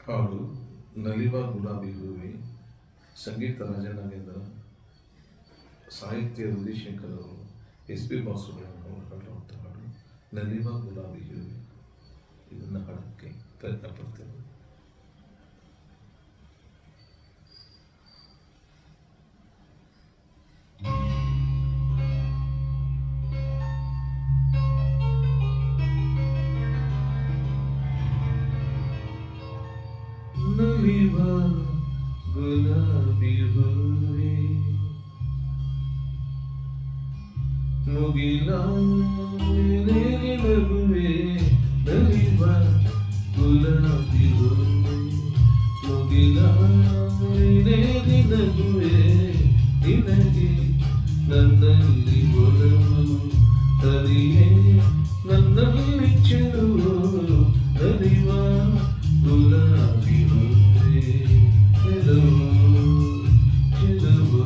ಹಾಡು ನಲಿವ ಗುಲಾಬಿ ಹೂವೆ, ಸಂಗೀತ ರಾಜನಾಗೇಂದ್ರ, ಸಾಹಿತ್ಯ ರವಿಶಂಕರ್ ಅವರು, SP ಬಾಸುಗಳನ್ನು ಹಾಡುವಂಥ ಹಾಡು ನಲಿವ ಗುಲಾಬಿ ಹೂವೆ. ಇದನ್ನು ಹಾಡೋಕ್ಕೆ ಪ್ರಯತ್ನ ಪಡ್ತೇನೆ. ನಲಿವ ಗುಲಾಬಿ ಹೂವೆ, ಮುಗಿಲ ಮೇಲೆ ನಗುವೆ. ನಲಿವ ಗುಲಾಬಿ ಹೂವೆ, ಮುಗಿಲ ಮೇಲೆ ನಗುವೆ. ನಿನಗೆ ನನ್ನಲ್ಲಿ ಒಲವು, ಹರಿಯೇ ನನ್ನಲ್ಲಿ ಚೆಲುವು. ನಲಿವ ಗುಲಾಬಿ ಹೂವೆ, ಚೆಲುವು ಚೆಲುವು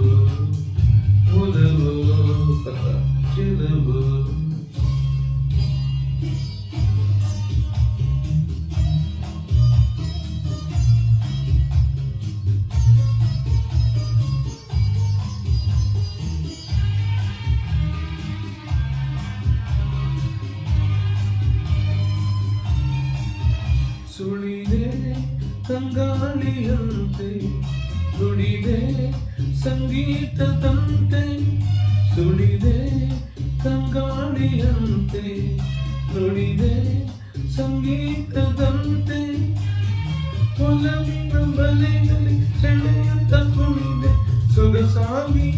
ಒಲವು ಚೆಲುವು. ಸುಳಿದೆ ತಂಗಾಳಿಯಂತೆ, ನುಡಿದೆ ಸಂಗೀತದಂತೆ. ಸುಳಿದೆ ತಂಗಾಳಿಯಂತೆ, ನುಡಿದೆ ಸಂಗೀತದಂತೆ. ಒಲವಿನ ಬಲೆಯಲ್ಲಿ ಸೆಳೆಯುತ್ತ ಕುಣಿದೆ, ಸೊಗಸಾಗಿ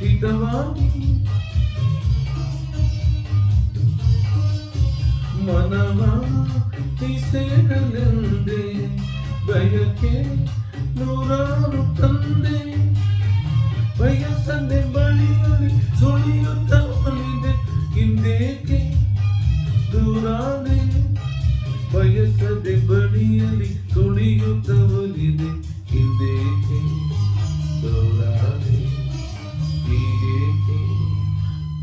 ಹಿತವಾಗಿ. ಮನವ ಸೇರಲೆಂದೆ, ಬಯಕೆ ನೂರಾರು ತಂದೆ. ಬಯಸದೆ ಬಳಿಯಲ್ಲಿ ಸುಳಿಯುತ್ತ ಒಲಿದೆ, ಹಿಂದೇಕೆ ದೂರಾದೆ. ಬಯಸದೆ ಬಳಿಯಲ್ಲಿ ಸುಳಿಯುತ್ತ ಒಲಿದೆ, ಹಿಂದೇಕೆ ದೂರಾದೆ. ಹೀಗೇಕೆ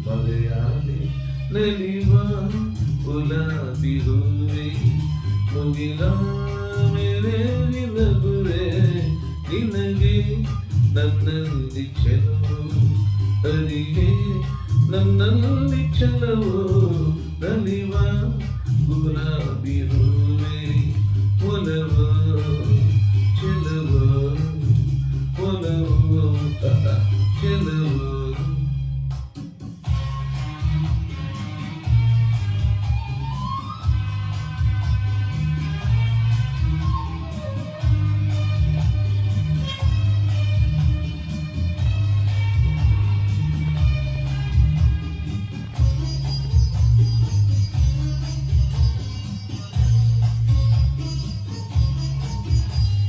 ಮರೆಯಾದೆ. ನಲಿವ ಗುಲಾಬಿ ಹೂವೆ, ಮುಗಿಲ ಮೇಲೆ ನಗುವೆ. ನಿನಗೆ ನನ್ನಲ್ಲಿ ಚೆಲುವು, ಹರಿಯೇ ನನ್ನಲ್ಲಿ ಚೆಲುವು. ನಲಿವ ಗುಲಾಬಿ ಹೂವೆ, ಒಲವು ಚೆಲುವು ಒಲವು ಚೆಲುವು.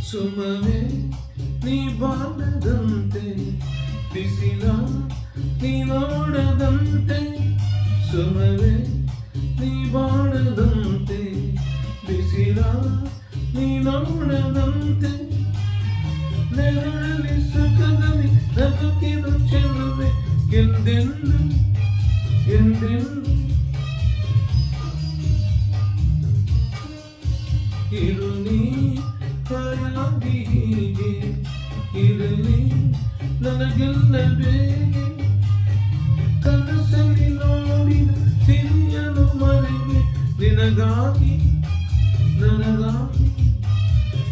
ಸುಮವೇ ನೀ ಬಾಳದಂತೆ, ಬಿಸಿಲ ನೀ ನೋಡದಂತೆ. ಸುಮವೇ ನೀ ಬಾಳದಂತೆ, ಬಿಸಿಲ ನೀ ನೋಡದಂತೆ. ನೆರಳಲ್ಲಿ ಸುಖದಲ್ಲಿ ನಗುತ್ತಿರು ಚೆಲುವೆ, ಎಂದೆಂದು ಎಂದೆಂದು. ಇರು ನೀ ಹಾಯಾಗಿ ಹೀಗೆ, ಇರಲಿ ನನಗೆಲ್ಲ ಬೇಗೆ. ಕನಸಲ್ಲಿ ನೋಡಿದ ಸಿರಿಯನು ಮರೆವೆ, ನಿನಗಾಗಿ ನನಗಾಗಿ.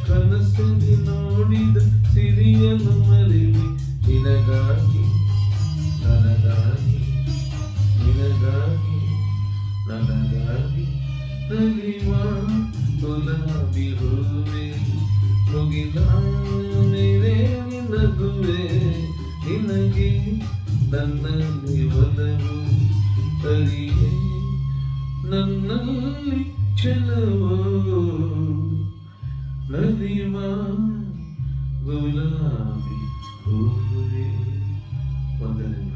ಕನಸಲ್ಲಿ ನೋಡಿದ ಸಿರಿಯನು ಮರೆವೆ, ನಿನಗಾಗಿ ನನಗಾಗಿ ನಿನಗಾಗಿ ನನಗಾಗಿ. ನಲಿವ ಗುಲಾಬಿ ಹೂವೆ, ಮುಗಿಲ ಮೇಲೆ ನಗುವೆ. ನಿನಗೆ ನನ್ನಲ್ಲಿ ಒಲವು, ಹರಿಯೇ ನನ್ನಲ್ಲಿ ಚೆಲುವು. ನಲಿವ ಗುಲಾಬಿ ಹೂವೆ. ವಂದನೆಗಳು.